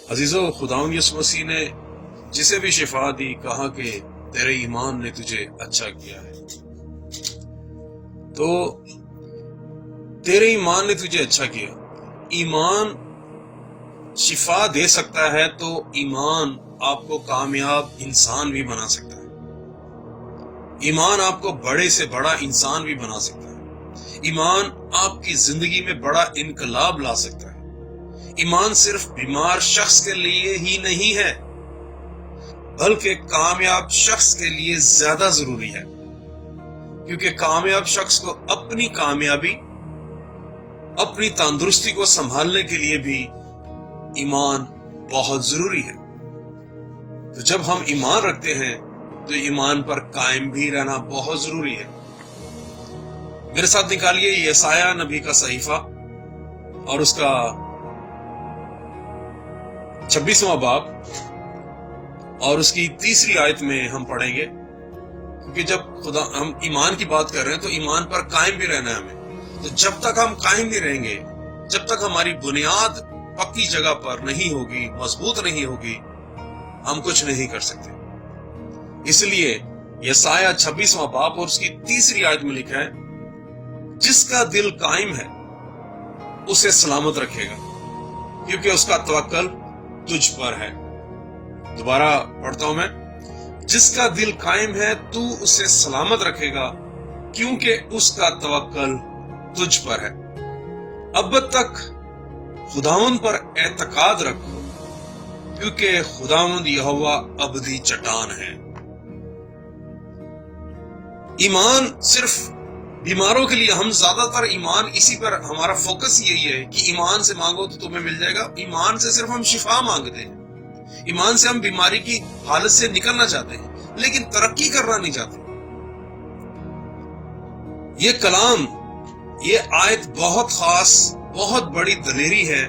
अजीजो, खुदावंद यीशु मसीह ने जिसे भी शिफा दी, कहा कि तेरे ईमान ने तुझे अच्छा किया है। तो तेरे ईमान ने तुझे अच्छा किया। ईमान शिफा दे सकता है, तो ईमान आपको कामयाब इंसान भी बना सकता है। ईमान आपको बड़े से बड़ा इंसान भी बना सकता है। ईमान आपकी जिंदगी में बड़ा इनकलाब ला सकता है। ईमान सिर्फ बीमार शख्स के लिए ही नहीं है, बल्कि कामयाब शख्स के लिए ज्यादा जरूरी है, क्योंकि कामयाब शख्स को अपनी कामयाबी, अपनी तंदुरुस्ती को संभालने के लिए भी ईमान बहुत जरूरी है। तो जब हम ईमान रखते हैं तो ईमान पर कायम भी रहना बहुत जरूरी है। मेरे साथ निकालिए यशायाह नबी का सहीफा और उसका 26वां बाब और उसकी 3री आयत में हम पढ़ेंगे, क्योंकि जब खुदा हम ईमान की बात कर रहे हैं तो ईमान पर कायम भी रहना है हमें। तो जब तक हम कायम नहीं रहेंगे, जब तक हमारी बुनियाद पक्की जगह पर नहीं होगी, मजबूत नहीं होगी, हम कुछ नहीं कर सकते। इसलिए यशायाह 26वां बाब और उसकी 3री आयत में लिखा है, जिसका दिल कायम है उसे सलामत रखेगा, क्योंकि उसका तवक्कल तुझ पर है। दोबारा पढ़ता हूं मैं, जिसका दिल कायम है तू उसे सलामत रखेगा, क्योंकि उसका तवक्कल तुझ पर है। अब तक खुदावंद पर एतकाद रखो, क्योंकि खुदावंद यहोवा अबदी चट्टान है। ईमान सिर्फ बीमारों के लिए, हम ज्यादातर ईमान इसी पर हमारा फोकस यही है कि ईमान से मांगो तो तुम्हें मिल जाएगा। ईमान से सिर्फ हम शिफा मांगते हैं, ईमान से हम बीमारी की हालत से निकलना चाहते हैं, लेकिन तरक्की करना नहीं चाहते। ये कलाम, ये आयत बहुत खास, बहुत बड़ी दलेरी है,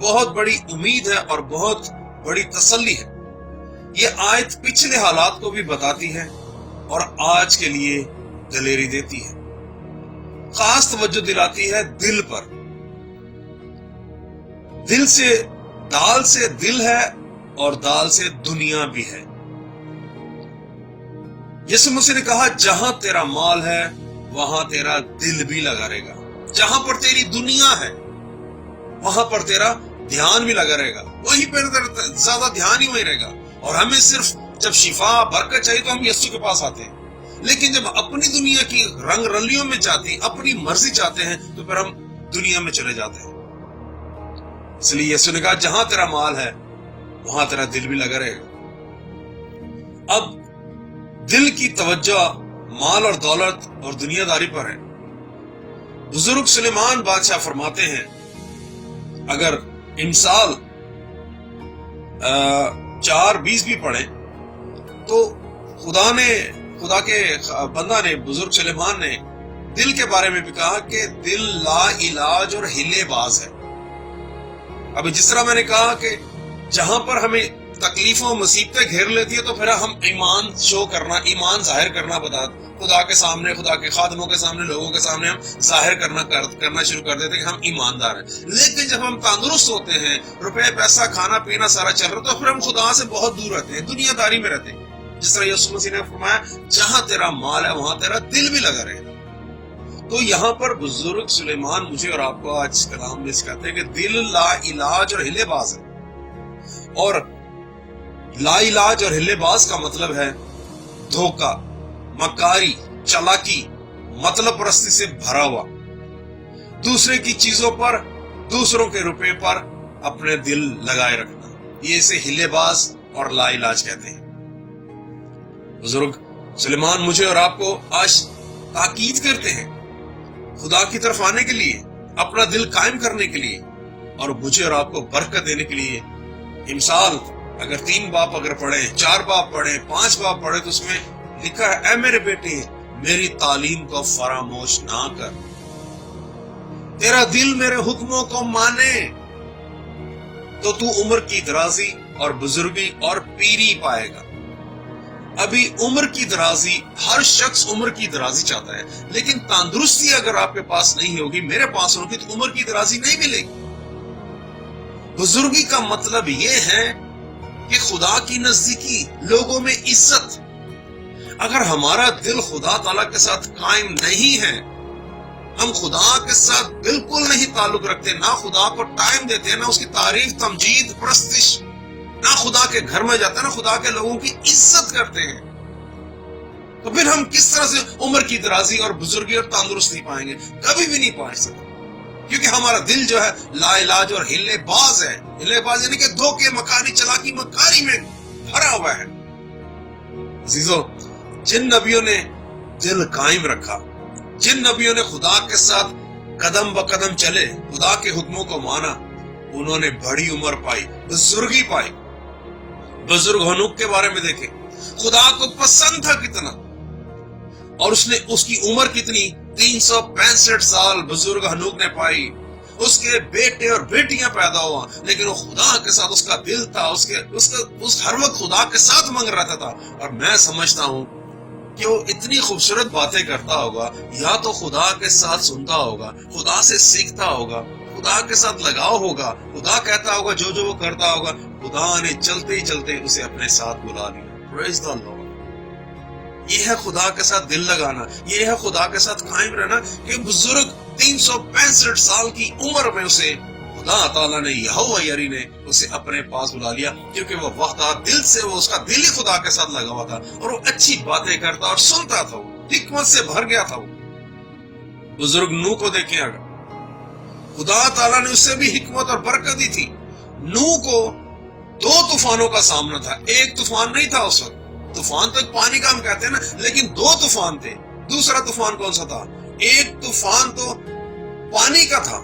बहुत बड़ी उम्मीद है और बहुत बड़ी तसल्ली है। ये आयत पिछले हालात को भी बताती है और आज के लिए दलेरी देती है। खास तवज्जो दिलाती है दिल पर। दिल से दिल है और दाल से दुनिया भी है। यीशु मसीह ने कहा, जहां तेरा माल है वहां तेरा दिल भी लगा रहेगा। जहां पर तेरी दुनिया है वहां पर तेरा ध्यान भी लगा रहेगा, वहीं पर ज्यादा ध्यान ही वही रहेगा। और हमें सिर्फ जब शिफा बरकत चाहिए तो हम यीशु के पास आते हैं, लेकिन जब अपनी दुनिया की रंग रलियों में चाहते हैं, अपनी मर्जी चाहते हैं, तो फिर हम दुनिया में चले जाते हैं। इसलिए यीशु ने कहा, जहां तेरा माल है वहां तेरा दिल भी लगा रहेगा। अब दिल की तवज्जो माल और दौलत और दुनियादारी पर है। बुजुर्ग सुलेमान बादशाह फरमाते हैं, अगर इमसाल 4:20 भी पढ़े तो खुदा के बंदा ने, बुजुर्ग सुलेमान ने दिल के बारे में भी कहा कि दिल ला इलाज और हिलेबाज है। अभी जिस तरह मैंने कहा कि जहां पर हमें तकलीफों मुसीबतें घेर लेती है, तो फिर हम ईमान शो करना, ईमान जाहिर करना खुदा के सामने, खुदा के खादमों के सामने, लोगों के सामने हम जाहिर करना शुरू कर देते हैं कि हम ईमानदार हैं। लेकिन जब हम तंदुरुस्त होते हैं, रुपए पैसा खाना पीना सारा चल रहा, तो फिर हम खुदा से बहुत दूर रहते हैं, दुनियादारी में रहते हैं। जिस तरह यीशु मसीह ने फरमाया, जहां तेरा माल है वहां तेरा दिल भी लगा रहेगा। तो यहाँ पर बुजुर्ग सुलेमान मुझे और आपको आज कलाम में सिखाते हैं कि दिल ला इलाज और हिलेबाज है। और ला इलाज और हिलेबाज का मतलब है धोखा, मकारी, चालाकी, मतलब परस्ती से भरा हुआ, दूसरे की चीजों पर, दूसरों के रुपए पर अपने दिल लगाए रखना, ये इसे हिलेबाज और ला इलाज कहते हैं। बुजुर्ग सुलेमान मुझे और आपको आज ताकीद करते हैं खुदा की तरफ आने के लिए, अपना दिल कायम करने के लिए और मुझे और आपको बरकत देने के लिए। इमसाल अगर 3 बाब अगर पढ़े, 4 बाब पढ़े, 5 बाब पढ़े, तो उसमें लिखा है, ऐ मेरे बेटे मेरी तालीम को फरामोश ना कर, तेरा दिल मेरे हुक्मों को माने तो तू उम्र की दराजी और बुजुर्गी और पीरी पाएगा। अभी उम्र की दराजी, हर शख्स उम्र की दराजी चाहता है, लेकिन तंदुरुस्ती अगर आपके पास नहीं होगी, मेरे पास होगी, तो उम्र की दराजी नहीं मिलेगी। बुजुर्गी का मतलब ये है कि खुदा की नजदीकी, लोगों में इज्जत। अगर हमारा दिल खुदा ताला के साथ कायम नहीं है, हम खुदा के साथ बिल्कुल नहीं ताल्लुक रखते, ना खुदा को टाइम देते हैं, ना उसकी तारीफ, तमजीद, प्रस्तिश, ना खुदा के घर में जाते हैं, ना खुदा के लोगों की इज्जत करते हैं, तो फिर हम किस तरह से उम्र की दराजी और बुजुर्गी और तंदुरुस्ती पाएंगे? कभी भी नहीं पा सकते, क्योंकि हमारा दिल जो है लाइलाज और हिल्लेबाज है। हिल्लेबाज यानी कि धोखे, मकानी, चालाकी, मकारी में भरा हुआ है। अजीजों, जिन नबियों ने दिल कायम रखा, जिन नबियों ने खुदा के साथ कदम ब कदम चले, खुदा के हुक्मों को माना, उन्होंने बड़ी उम्र पाई, बुजुर्गी पाई। बुजुर्ग हनूक के बारे में देखें, खुदा को पसंद था कितना, और उसने उसकी उम्र कितनी, 365 साल बुजुर्ग हनूक ने पाई। उसके बेटे और बेटियां पैदा हुआ, लेकिन वो खुदा के साथ उसका दिल था, उस हर वक्त खुदा के साथ मंग रहा था। और मैं समझता हूं कि वो इतनी खूबसूरत बातें करता होगा, या तो खुदा के साथ सुनता होगा, खुदा से सीखता होगा, खुदा के साथ लगाव होगा, खुदा कहता होगा जो जो वो करता होगा, खुदा ने चलते ही चलते उसे अपने साथ बुला लिया। Praise the Lord. ये है खुदा के साथ दिल लगाना, ये है खुदा के साथ कायम रहना। कि बुजुर्ग 365 साल की उम्र में उसे खुदा ताला ने, यहोवा यरी ने उसे अपने पास बुला लिया, क्योंकि वो वफादार दिल से, वो उसका दिल ही खुदा के साथ लगा हुआ था, और वो अच्छी बातें करता और सुनता था, वो हिकमत से भर गया था। वो बुजुर्ग नूह को देखें, अगर खुदा ताला ने उससे भी हिकमत और बरकत दी थी। नूह को 2 तूफानों का सामना था, एक तूफान नहीं था उस वक्त। तूफान तो पानी का हम कहते हैं ना, लेकिन 2 तूफान थे। दूसरा तूफान कौन सा था? एक तूफान तो पानी का था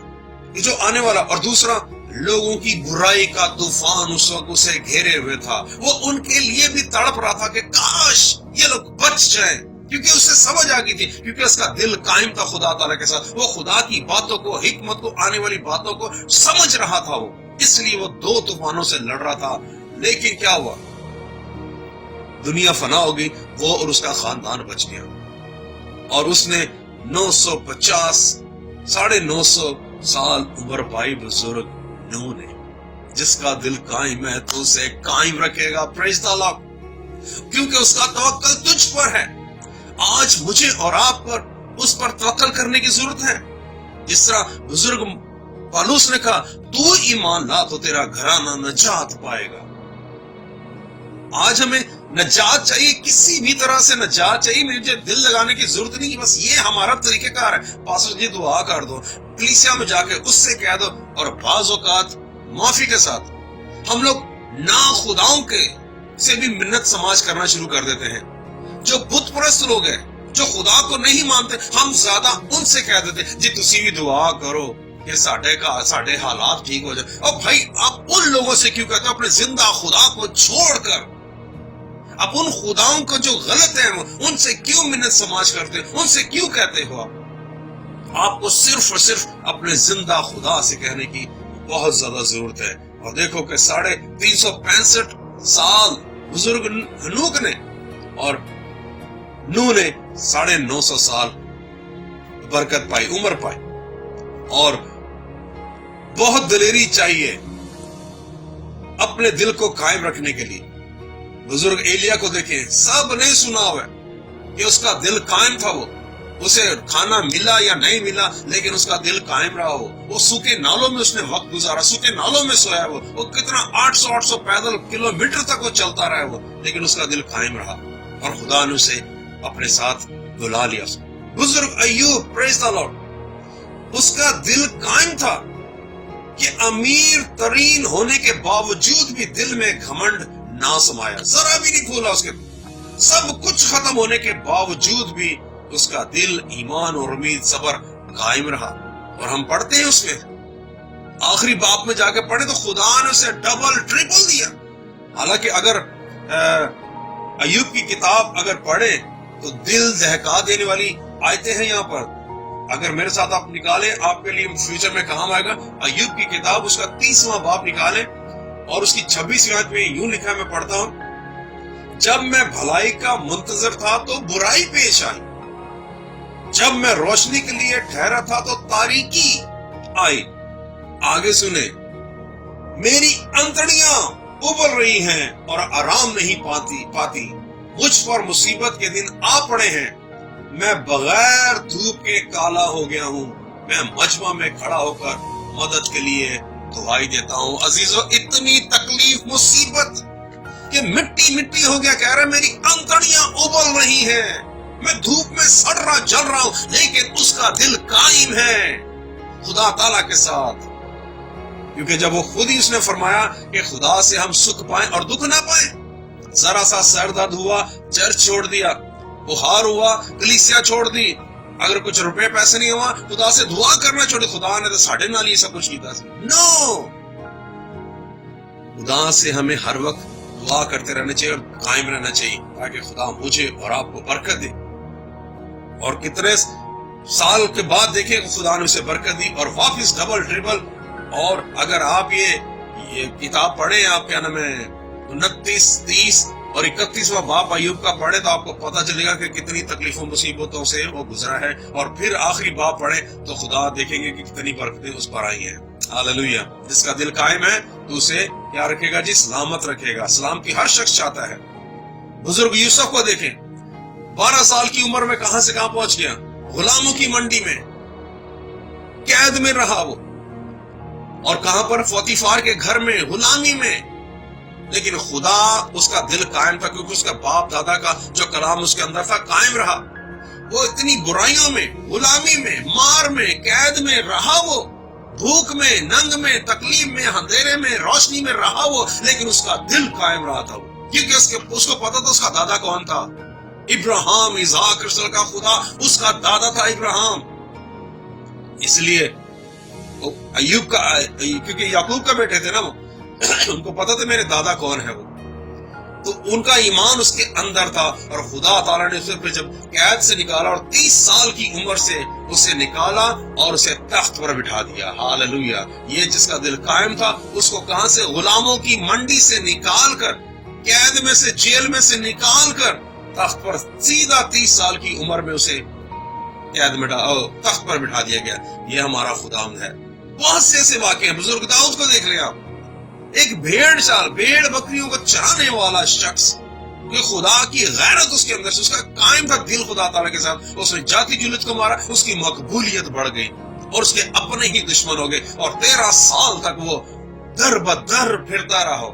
जो आने वाला, और दूसरा लोगों की बुराई का तूफान उस वक्त उसे घेरे हुए था। वो उनके लिए भी तड़प रहा था कि काश ये लोग बच जाएं, क्योंकि उसे समझ आ गई थी, क्योंकि उसका दिल कायम था खुदा ताला के साथ। वो खुदा की बातों को, हिकमत को, आने वाली बातों को समझ रहा था वो, इसलिए वो 2 तूफानों से लड़ रहा था। लेकिन क्या हुआ? दुनिया फना हो गई, वो और उसका खानदान बच गया, और उसने 950 950 साल उम्र पाई बुजुर्ग नूह ने। जिसका दिल कायम है तो उसे कायम रखेगा। Praise the Lord. क्योंकि उसका तवक्कल तुझ पर है। आज मुझे और आप पर उस पर तवक्कल करने की जरूरत है। जिस तरह बुजुर्ग पौलुस ने कहा, तू ईमान ला तो तेरा घराना नजात पाएगा। आज हमें नजात चाहिए, किसी भी तरह से नजात चाहिए। मुझे दिल लगाने की जरूरत नहीं, बस ये हमारा तरीकेकार है। पास्टर जी दुआ कर दो, कलीसिया में जाके उससे कह दो, और बाज़ औक़ात माफी के साथ हम लोग ना खुदाओं के से भी मिन्नत समाज करना शुरू कर देते हैं। जो बुत परस्त लोग हैं, जो खुदा को नहीं मानते, हम ज्यादा उनसे कह देते जी तुसी भी दुआ करो कि साडे हालात ठीक हो जाए। और भाई आप उन लोगों से क्यों कहते हो? अपने जिंदा खुदा को छोड़कर आप उन खुदाओं को जो गलत है उनसे क्यों मिन्नत समाज करते हो? उनसे क्यों कहते हो? आपको सिर्फ और सिर्फ अपने जिंदा खुदा से कहने की बहुत ज्यादा जरूरत है। और देखो कि 365 साल बुजुर्ग हनूक ने और नूह ने 950 साल बरकत पाई, उम्र पाई। और बहुत दिलेरी चाहिए अपने दिल को कायम रखने के लिए। बुजुर्ग एलिया को देखें, सब ने सुना हुआ कि उसका दिल कायम था। वो उसे खाना मिला या नहीं मिला, लेकिन उसका दिल कायम रहा। वो सूखे नालों में उसने वक्त गुजारा, सूखे नालों में सोया। वो कितना 800 पैदल किलोमीटर तक वो चलता रहा वो, लेकिन उसका दिल कायम रहा और खुदा ने उसे अपने साथ बुला लिया। बुजुर्ग अय्यूब, प्रेज़ द लॉर्ड, उसका दिल कायम था कि अमीर तरीन होने के बावजूद भी दिल में घमंड ना समाया, जरा भी नहीं फूला उसके। सब कुछ खत्म होने के बावजूद भी उसका दिल, ईमान और उम्मीद, सब्र कायम रहा। और हम पढ़ते हैं उसमें आखिरी बाप में जाके पढ़े तो खुदा ने उसे डबल ट्रिपल दिया। हालांकि अगर अय्यूब की किताब अगर पढ़े तो दिल दहका देने वाली आयतें हैं यहाँ पर। अगर मेरे साथ आप निकाले, आपके लिए फ्यूचर में काम आएगा। अय्यूब की किताब उसका 30वां बाप निकाले और उसकी 26वीं आयत में यूं लिखा है, मैं पढ़ता हूं, जब मैं भलाई का मुंतजर था तो बुराई पेश आई, जब मैं रोशनी के लिए ठहरा था तो तारीकी आई। आगे सुने, میری انتڑیاں ابل رہی ہیں اور آرام نہیں پاتی مجھ پر مصیبت کے دن آ پڑے ہیں، میں بغیر دھوپ کے کالا ہو گیا ہوں، میں مجمع میں کھڑا ہو کر مدد کے لیے دعائی دیتا ہوں۔ عزیزو، اتنی تکلیف مصیبت کہ مٹی مٹی ہو گیا، کہہ رہا میری انتڑیاں ابل رہی ہیں، میں دھوپ میں سڑ رہا جل رہا ہوں، لیکن اس کا دل قائم ہے خدا تعالیٰ کے ساتھ، کیونکہ جب وہ خود ہی اس نے فرمایا کہ خدا سے ہم سکھ پائیں اور دکھ نہ پائیں۔ ذرا سا سر درد ہوا چرچ چھوڑ دیا، بخار ہوا کلیسیا چھوڑ دی، اگر کچھ روپے پیسے نہیں ہوا خدا سے دعا کرنا چھوڑی، خدا نے تو ساڑھے نال ہی سب کچھ کیتا۔ نو، خدا سے ہمیں ہر وقت دعا کرتے رہنا چاہیے اور قائم رہنا چاہیے، تاکہ خدا مجھے اور آپ کو برکت دے۔ اور کتنے سال کے بعد دیکھیں خدا نے اسے برکت دی اور واپس ڈبل ٹریبل۔ اور اگر آپ یہ کتاب پڑھیں، آپ کیا نام ہے 29، 30 اور 31واں باب ایوب کا پڑھے تو آپ کو پتا چلے گا کہ کتنی تکلیفوں مصیبتوں سے وہ گزرا ہے، اور پھر آخری باب پڑھے تو خدا دیکھیں گے کہ کتنی برکتیں اس پر آئی ہیں۔ ہاللویہ۔ جس کا دل قائم ہے تو اسے کیا رکھے گا جی؟ سلامت رکھے گا۔ سلامتی ہر شخص چاہتا ہے۔ بزرگ یوسف کو دیکھیں، 12 سال کی عمر میں کہاں سے کہاں پہنچ گیا؟ غلاموں کی منڈی میں قید میں رہا وہ، اور کہاں پر؟ پوتیفار کے گھر میں، غلامی میں، لیکن خدا اس کا دل قائم تھا، کیونکہ اس کا باپ دادا کا جو کلام اس کے اندر تھا قائم رہا۔ وہ اتنی برائیوں میں، غلامی میں، مار میں، قید میں رہا، وہ بھوک میں، ننگ میں، تکلیف میں، اندھیرے میں، روشنی میں رہا وہ، لیکن اس کا دل قائم رہا تھا، کیونکہ اس کو پتا تھا اس کا دادا کون تھا۔ ابراہیم، اسحاق، اسرائیل کا خدا اس کا دادا تھا ابراہیم۔ اس لیے ایوب کا، کیونکہ یعقوب کا بیٹے تھے نا وہ، ان کو پتا تھا میرے دادا کون ہے وہ، تو ان کا ایمان اس کے اندر تھا، اور خدا تعالیٰ نے اسے پھر جب قید سے نکالا اور 30 سال کی عمر سے اسے نکالا اور اسے تخت پر بٹھا دیا۔ ہاللویہ۔ یہ جس کا دل قائم تھا اس کو کہاں سے؟ غلاموں کی منڈی سے نکال کر، قید میں سے، جیل میں سے نکال کر تخت پر سیدھا 30 سال کی عمر میں اسے قید میں تخت پر بٹھا دیا گیا۔ یہ ہمارا خداوند ہے۔ بہت سے ایسے واقع ہیں۔ بزرگ داؤد کو دیکھ لیں آپ، ایک بھیڑ بکریوں کو چرانے والا شخص، کہ خدا کی غیرت اس کے اندر سے، اس کا قائم تھا دل خدا تعالیٰ کے ساتھ، اس نے جاتی جلد کو مارا، اس کی مقبولیت بڑھ گئی اور اس کے اپنے ہی دشمن ہو گئے، اور 13 سال تک وہ در بدر پھرتا رہا۔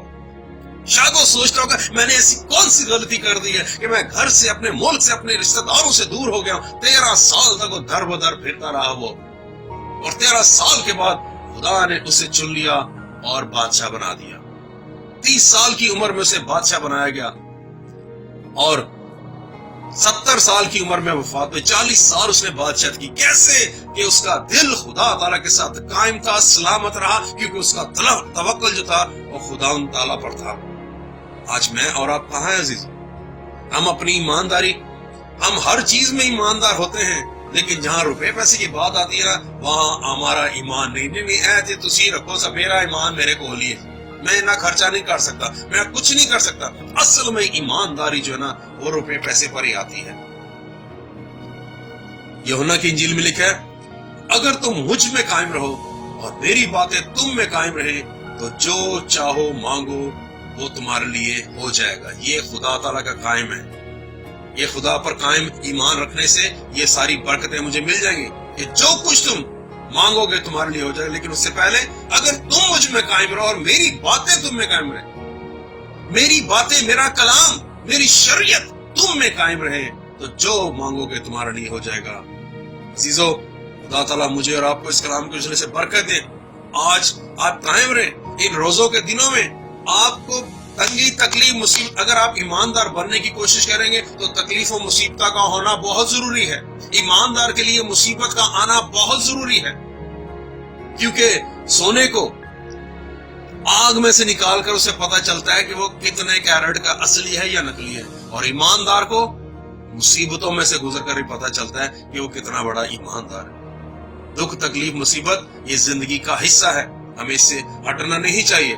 شاید وہ سوچتا ہوگا میں نے ایسی کون سی غلطی کر دی ہے کہ میں گھر سے، اپنے ملک سے، اپنے رشتہ داروں سے دور ہو گیا ہوں۔ 13 سال تک وہ در بدر پھرتا رہا وہ، اور 13 سال کے بعد خدا نے اسے چن لیا اور بادشاہ بنا دیا۔ 30 سال کی عمر میں اسے بادشاہ بنایا گیا، اور 70 سال کی عمر میں وفات ہوئی۔ 40 سال اس نے بادشاہت کی۔ کیسے؟ کہ اس کا دل خدا تعالیٰ کے ساتھ قائم تھا، سلامت رہا، کیونکہ اس کا توکل جو تھا وہ خدا تعالیٰ پر تھا۔ آج میں اور آپ کہاں ہیں عزیز؟ ہم اپنی ایمانداری، ہم ہر چیز میں ایماندار ہوتے ہیں، لیکن جہاں روپے پیسے کی بات آتی ہے نا، وہاں ہمارا ایمان نہیں ایسے تسی رکھو سا، میرا ایمان میرے کو لیے، میں نہ خرچہ نہیں کر سکتا، میں کچھ نہیں کر سکتا۔ اصل میں ایمانداری جو ہے نا وہ روپے پیسے پر ہی آتی ہے۔ یوحنا کی انجیل میں لکھا ہے، اگر تم مجھ میں قائم رہو اور میری باتیں تم میں قائم رہے تو جو چاہو مانگو وہ تمہارے لیے ہو جائے گا۔ یہ خدا تعالیٰ کا قائم ہے۔ یہ خدا پر قائم ایمان رکھنے سے یہ ساری برکتیں مجھے مل جائیں گی کہ جو کچھ تم مانگو گے تمہارے لیے ہو جائے گا۔ لیکن اس سے پہلے اگر تم مجھ میں قائم رہو اور میری باتیں تم میں قائم رہے، میری باتیں، میرا کلام، میری شریعت تم میں قائم رہے تو جو مانگو گے تمہارے لیے ہو جائے گا۔ عزیزو، خدا تعالیٰ مجھے اور آپ کو اس کلام کے وسیلے سے برکت دے۔ آج آپ قائم رہیں ان روزوں کے دنوں میں۔ آپ کو تنگی، تکلیف، مصیبت، اگر آپ ایماندار بننے کی کوشش کریں گے تو تکلیف و مصیبت کا ہونا بہت ضروری ہے۔ ایماندار کے لیے مصیبت کا آنا بہت ضروری ہے، کیونکہ سونے کو آگ میں سے نکال کر اسے پتا چلتا ہے کہ وہ کتنے کیرٹ کا اصلی ہے یا نکلی ہے، اور ایماندار کو مصیبتوں میں سے گزر کر ہی پتا چلتا ہے کہ وہ کتنا بڑا ایماندار ہے۔ دکھ، تکلیف، مصیبت یہ زندگی کا حصہ ہے، ہمیں اس سے ہٹنا نہیں چاہیے۔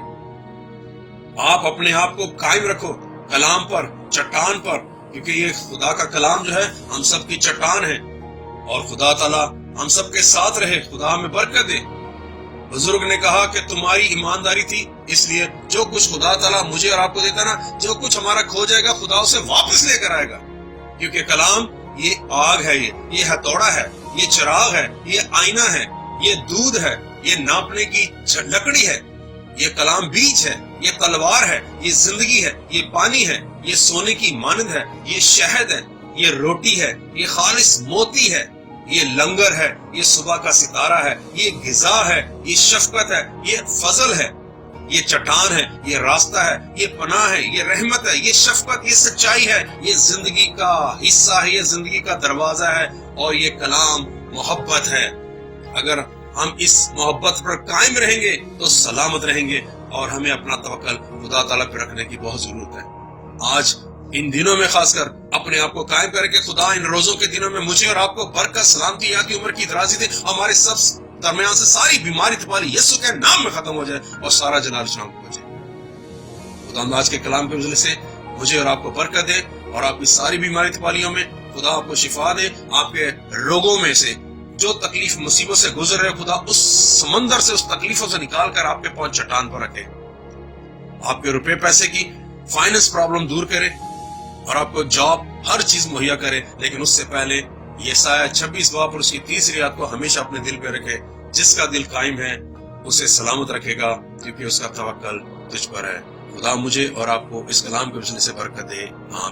آپ اپنے آپ کو قائم رکھو کلام پر، چٹان پر، کیونکہ یہ خدا کا کلام جو ہے ہم سب کی چٹان ہے، اور خدا تعالیٰ ہم سب کے ساتھ رہے، خدا ہمیں برکت دے۔ बुजुर्ग ने कहा कि तुम्हारी ईमानदारी थी, इसलिए जो कुछ खुदा ताला मुझे और आपको देता ना, जो कुछ हमारा खो जाएगा खुदा उसे वापस लेकर आएगा। क्योंकि कलाम ये आग है, ये हथौड़ा है, ये चिराग है, ये आईना है, ये दूध है, ये नापने की लकड़ी है, ये कलाम बीज है, ये तलवार है, ये जिंदगी है, ये पानी है, ये सोने की मानद है, ये शहद है, ये रोटी है, ये खालिस मोती है, ये लंगर है, ये सुबह का सितारा है, ये गिजा है, ये शफकत है, ये फजल है, ये चट्टान है, ये रास्ता है, ये पनाह है, ये रहमत है, ये शफकत, ये सच्चाई है, ये जिंदगी का हिस्सा है, ये जिंदगी का दरवाजा है, और ये कलाम मोहब्बत है। अगर हम इस मोहब्बत पर कायम रहेंगे तो सलामत रहेंगे, और हमें अपना तवक्कल खुदा ताला पर रखने की बहुत जरूरत है। आज इन दिनों में खासकर अपने आप को कायम करके खुदा इन रोजों के दिनों में मुझे और आपको बरकत, सलामती, या की उम्र की दराजी दे, हमारे सब दरमियान से सारी बीमारी तबाली यीशु के नाम में खत्म हो जाए और सारा जलाल शाम हो जाए। खुदा आज के कलाम के वजह से मुझे और आपको बरकत दे, और आपकी सारी बीमारी तबालियों में खुदा आपको शिफा दे। आपके रोगों में से जो तकलीफ मुसीबत से गुजर रहे, खुदा उस समंदर से, उस तकलीफों से निकाल कर आपके पहुंच चट्टान पर रखे। आपके रुपए पैसे की फाइनेंस प्रॉब्लम दूर करे, और आपको जॉब हर चीज मुहैया करे। लेकिन उससे पहले यशायाह 26 बाब और उसकी 30 आयत को हमेशा अपने दिल पे रखे। जिसका दिल कायम है उसे सलामत रखेगा, क्योंकि उसका तवक्कल तुझ पर है। खुदा मुझे और आपको इस कलाम के वजह से बरकत दे। आमीन।